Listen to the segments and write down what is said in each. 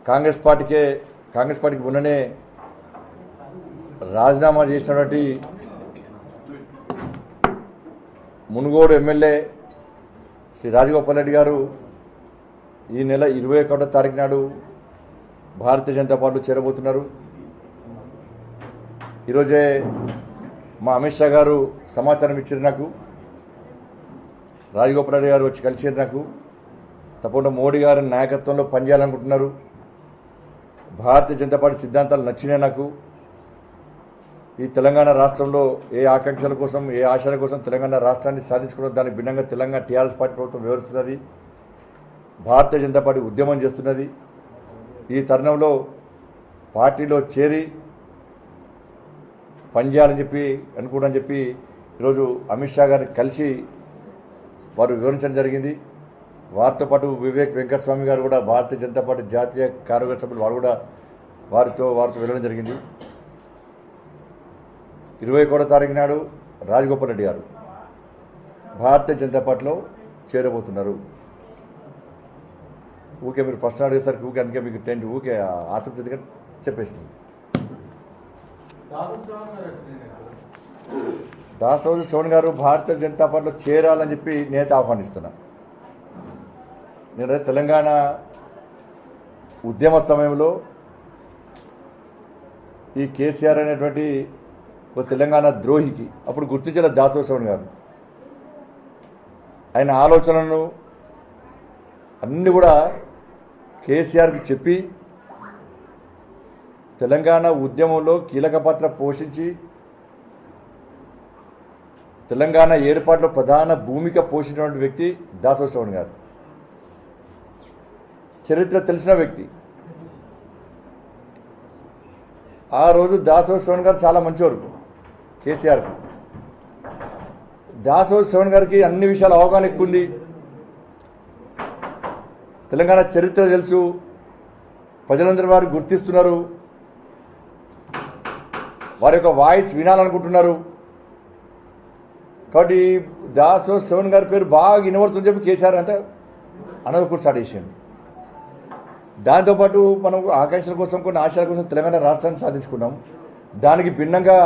కాంగ్రెస్ పార్టీకి మొన్ననే రాజీనామా చేసినటువంటి మునుగోడు ఎమ్మెల్యే శ్రీ రాజగోపాల్ రెడ్డి గారు ఈ నెల 21వ తారీఖు నాడు భారతీయ జనతా పార్టీలో చేరబోతున్నారు. ఈరోజే మా అమిత్ షా గారు సమాచారం ఇచ్చారు. నాకు రాజగోపాల్ రెడ్డి గారు వచ్చి కలిసారు. నాకు తప్పకుండా మోడీ గారి నాయకత్వంలో పనిచేయాలనుకుంటున్నారు. భారతీయ జనతా పార్టీ సిద్ధాంతాలు నచ్చినాయి. నాకు ఈ తెలంగాణ రాష్ట్రంలో ఏ ఆకాంక్షల కోసం ఏ ఆశల కోసం తెలంగాణ రాష్ట్రాన్ని సాధించుకున్న దానికి భిన్నంగా తెలంగాణ టీఆర్ఎస్ పార్టీ ప్రభుత్వం వివరిస్తున్నది. భారతీయ జనతా పార్టీ ఉద్యమం చేస్తున్నది. ఈ తరుణంలో పార్టీలో చేరి పనిచేయాలని చెప్పి ఈరోజు అమిత్ షా గారిని కలిసి వారు వివరించడం జరిగింది. వారితో పాటు వివేక్ వెంకటస్వామి గారు కూడా భారతీయ జనతా పార్టీ జాతీయ కార్యవర్గ సభ్యులు వారు కూడా వారితో వెళ్ళడం జరిగింది. 21వ తారీఖు నాడు రాజగోపాల్ రెడ్డి గారు భారతీయ జనతా పార్టీలో చేరబోతున్నారు. ఊకే మీరు ప్రశ్న అడిగేసరికి ఊకే అందుకే మీకు టెంట్ ఊకే ఆతృప్తిగా చెప్పేసింది. దాసోజు శ్రవణ్ గారు భారతీయ జనతా పార్టీలో చేరాలని చెప్పి నేత ఆహ్వానిస్తున్నా. నేను తెలంగాణ ఉద్యమ సమయంలో ఈ కేసీఆర్ అనేటువంటి ఒక తెలంగాణ ద్రోహికి అప్పుడు గుర్తించిన దాసోజు శ్రవణ్ గారు ఆయన ఆలోచనలను అన్నీ కూడా కేసీఆర్కి చెప్పి తెలంగాణ ఉద్యమంలో కీలక పాత్ర పోషించి తెలంగాణ ఏర్పాటులో ప్రధాన భూమిక పోషించినటువంటి వ్యక్తి దాసోజు శ్రవణ్ గారు. చరిత్ర తెలిసిన వ్యక్తి. ఆ రోజు దాసోజు శ్రవణ్ గారు చాలా మంచివారు కేసీఆర్కు. దాసోజు శ్రవణ్ గారికి అన్ని విషయాల అవగాహన ఎక్కువ ఉంది. తెలంగాణ చరిత్ర తెలుసు. ప్రజలందరూ వారు గుర్తిస్తున్నారు. వారి యొక్క వాయిస్ వినాలనుకుంటున్నారు. కాబట్టి దాసోజు శ్రవణ్ గారి పేరు బాగా వినబడుతుందని చెప్పి కేసీఆర్ అంతా అనదొకటి స్టార్ట్ చేసాడు. దాంతోపాటు మనం ఆకాంక్షల కోసం కొన్ని ఆశల కోసం తెలంగాణ రాష్ట్రాన్ని సాధించుకున్నాం. దానికి భిన్నంగా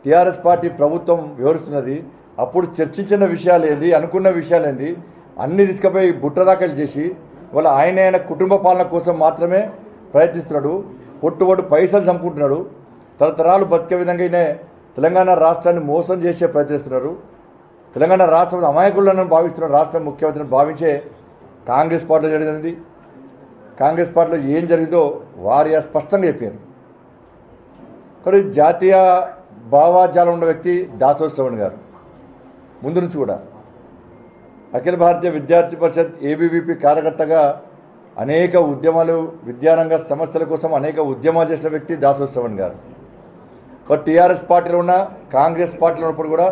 టీఆర్ఎస్ పార్టీ ప్రభుత్వం వివరిస్తున్నది. అప్పుడు చర్చించిన విషయాలు ఏంది, అనుకున్న విషయాలు ఏంది అన్నీ తీసుకుపోయి బుట్టదాఖలు చేసి ఇవాళ ఆయన కుటుంబ పాలన కోసం మాత్రమే ప్రయత్నిస్తున్నాడు. పొట్టుబొట్టు పైసలు చంపుకుంటున్నాడు. తరతరాలు బతికే విధంగా ఈయన తెలంగాణ రాష్ట్రాన్ని మోసం చేసే ప్రయత్నిస్తున్నారు. తెలంగాణ రాష్ట్రంలో అమాయకులను భావిస్తున్న రాష్ట్ర ముఖ్యమంత్రిని భావించే కాంగ్రెస్ పార్టీలో జరిగింది. కాంగ్రెస్ పార్టీలో ఏం జరిగిందో వారి స్పష్టంగా చెప్పారు. కానీ జాతీయ భావాజాలం ఉన్న వ్యక్తి దాసోజు శ్రవణ్ గారు. ముందు నుంచి కూడా అఖిల భారతీయ విద్యార్థి పరిషత్ ఏబీవీపీ కార్యకర్తగా అనేక ఉద్యమాలు విద్యారంగ సమస్యల కోసం అనేక ఉద్యమాలు చేసిన వ్యక్తి దాసోజు శ్రవణ్ గారు. టీఆర్ఎస్ పార్టీలో ఉన్న కాంగ్రెస్ పార్టీలో ఉన్నప్పుడు కూడా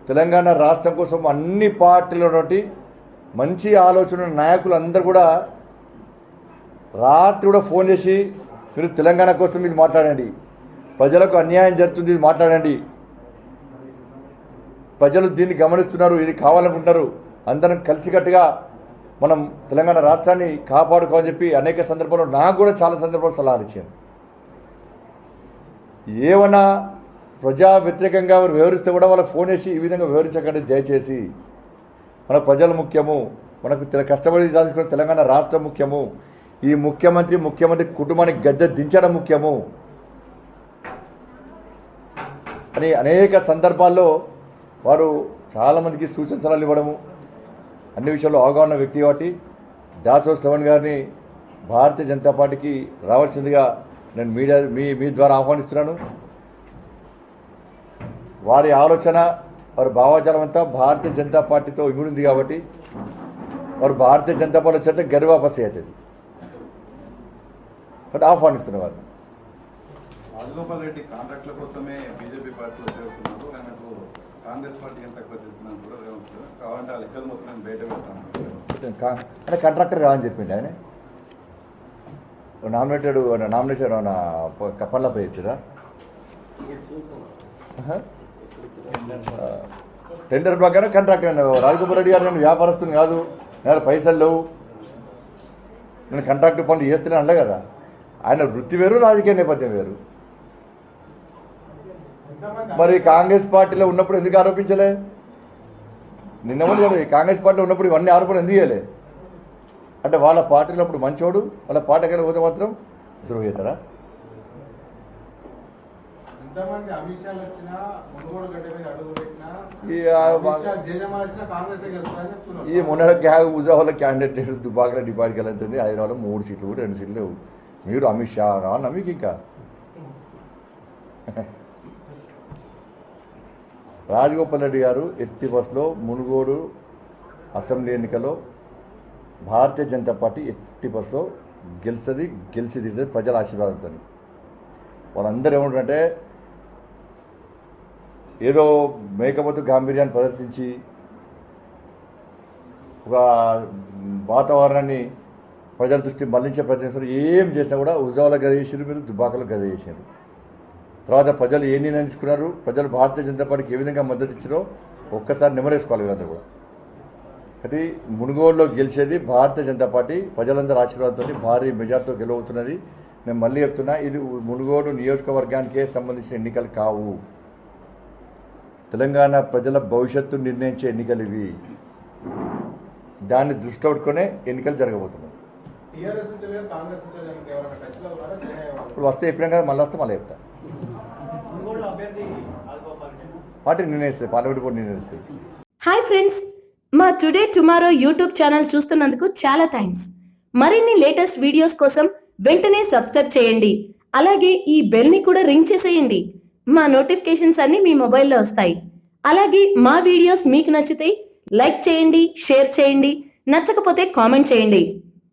తెలంగాణ రాష్ట్రం కోసం అన్ని పార్టీలో ఉన్నటువంటి మంచి ఆలోచన నాయకులు అందరూ కూడా రాత్రి కూడా ఫోన్ చేసి మీరు తెలంగాణ కోసం ఇది మాట్లాడండి, ప్రజలకు అన్యాయం జరుగుతుంది ఇది మాట్లాడండి, ప్రజలు దీన్ని గమనిస్తున్నారు, ఇది కావాలనుకుంటున్నారు, అందరం కలిసికట్టుగా మనం తెలంగాణ రాష్ట్రాన్ని కాపాడుకోవాలని చెప్పి అనేక సందర్భాల్లో నాకు కూడా చాలా సందర్భాలు సలహాలు ఇచ్చాను. ఏమన్నా ప్రజా వ్యతిరేకంగా వివరిస్తే కూడా వాళ్ళకి ఫోన్ చేసి ఈ విధంగా వివరించకండి దయచేసి, మన ప్రజలు ముఖ్యము, మనకు కష్టపడి సాధించుకున్న తెలంగాణ రాష్ట్రం ముఖ్యము, ఈ ముఖ్యమంత్రి కుటుంబానికి గద్దె దించడం ముఖ్యము అని అనేక సందర్భాల్లో వారు చాలామందికి సూచన సలహాలు ఇవ్వడము అన్ని విషయాల్లో అవగాహన వ్యక్తి కాబట్టి దాసోజు శ్రవణ్ గారిని భారతీయ జనతా పార్టీకి రావాల్సిందిగా నేను మీ ద్వారా ఆహ్వానిస్తున్నాను. వారి ఆలోచన వారి భావాజాలం అంతా భారతీయ జనతా పార్టీతో ఇమిడింది కాబట్టి వారు భారతీయ జనతా పార్టీ చేత గర్వాపసి అవుతుంది కాబట్టి ఆహ్వానిస్తున్న వారు. రాజగోపాల్ రెడ్డి కాంట్రాక్ట్ల కోసమే బీజేపీ పార్టీలో చేరుతున్నారు. ఆయనకు కాంగ్రెస్ పార్టీ ఎంత ఎక్కువ చేస్తున్నాను కూడా కావాలంటే ఆ లెక్కలు మొత్తం బయట పెడతాను అంటే కాంట్రాక్టర్ కాదని చెప్పిండి ఆయన. నామినేషన్ కప్పర్లపై చెప్పిరా టెండర్ ప్రకారం కాంట్రాక్టర్. రాజగోపాల్ రెడ్డి గారు నేను వ్యాపారస్తుని కాదు, నేను పైసలు లేవు, నేను కాంట్రాక్ట్ పనులు చేస్తూనే అనలే కదా. ఆయన వృత్తి వేరు, రాజకీయ నేపథ్యం వేరు. మరి కాంగ్రెస్ పార్టీలో ఉన్నప్పుడు ఎందుకు ఆరోపించలే? నిన్న కాంగ్రెస్ పార్టీలో ఉన్నప్పుడు ఇవన్నీ ఆరోపణలు ఎందుకు చేయలే? అంటే వాళ్ళ పార్టీలో అప్పుడు మంచోడు, వాళ్ళ పార్టీకి పోతే మాత్రం ద్రోహేతరా? ఈ మొన్న హుజావాల క్యాండిడేట్ దుబాకలో డిపాజిట్కి వెళ్తుంది. హైదరాబాద్లో 3 సీట్లు 2 సీట్లు లేవు. మీరు అమిత్ షా కావాలన్నా మీకు ఇంకా రాజగోపాల్ రెడ్డి గారు ఎట్టి బస్సులో మునుగోడు అసెంబ్లీ ఎన్నికల్లో భారతీయ జనతా పార్టీ ఎట్టి బస్సులో గెలిచి తీరుతుంది ప్రజల ఆశీర్వాదంతో. వాళ్ళందరూ ఏమంటారంటే ఏదో మేకపోతు గాంభీర్యాన్ని ప్రదర్శించి ఒక వాతావరణాన్ని ప్రజల దృష్టి మళ్లించే ప్రయత్నిస్తారు. ఏం చేసినా కూడా హుజావాలో గది చేసారు, మీరు దుబాకలో గది చేశారు. తర్వాత ప్రజలు ఏ నిర్ణయం తీసుకున్నారు, ప్రజలు భారతీయ జనతా పార్టీకి ఏ విధంగా మద్దతు ఇచ్చారో ఒక్కసారి నెమరేసుకోవాలి వీళ్ళందరూ కూడా. కాబట్టి మునుగోడులో గెలిచేది భారతీయ జనతా పార్టీ ప్రజలందరూ ఆశీర్వాదంతో భారీ మెజార్టీతో గెలవుతున్నది. నేను మళ్ళీ చెప్తున్నా, ఇది మునుగోడు నియోజకవర్గానికే సంబంధించిన ఎన్నికలు కావు. తెలంగాణ ప్రజల భవిష్యత్తు నిర్ణయించే ఎన్నికలు ఇవి. దాన్ని దృష్టిలో పెట్టుకునే ఎన్నికలు జరగబోతున్నాయి. ఇప్పుడు వస్తే చెప్పినా కదా, మళ్ళీ వస్తే మళ్ళీ చెప్తా. పార్టీ నిర్ణయిస్తుంది, పార్లమెంట్ బోర్డు నిర్ణయిస్తుంది. హాయ్ ఫ్రెండ్స్, మా టుడే టుమారో యూట్యూబ్ ఛానల్ చూస్తున్నందుకు చాలా థ్యాంక్స్. మరిన్ని లేటెస్ట్ వీడియోస్ కోసం వెంటనే సబ్స్క్రైబ్ చేయండి. అలాగే ఈ బెల్ ని కూడా రింగ్ చేసేయండి. మా నోటిఫికేషన్స్ అన్ని మీ మొబైల్లో వస్తాయి. అలాగే మా వీడియోస్ మీకు నచ్చితే లైక్ చేయండి, షేర్ చేయండి, నచ్చకపోతే కామెంట్ చేయండి.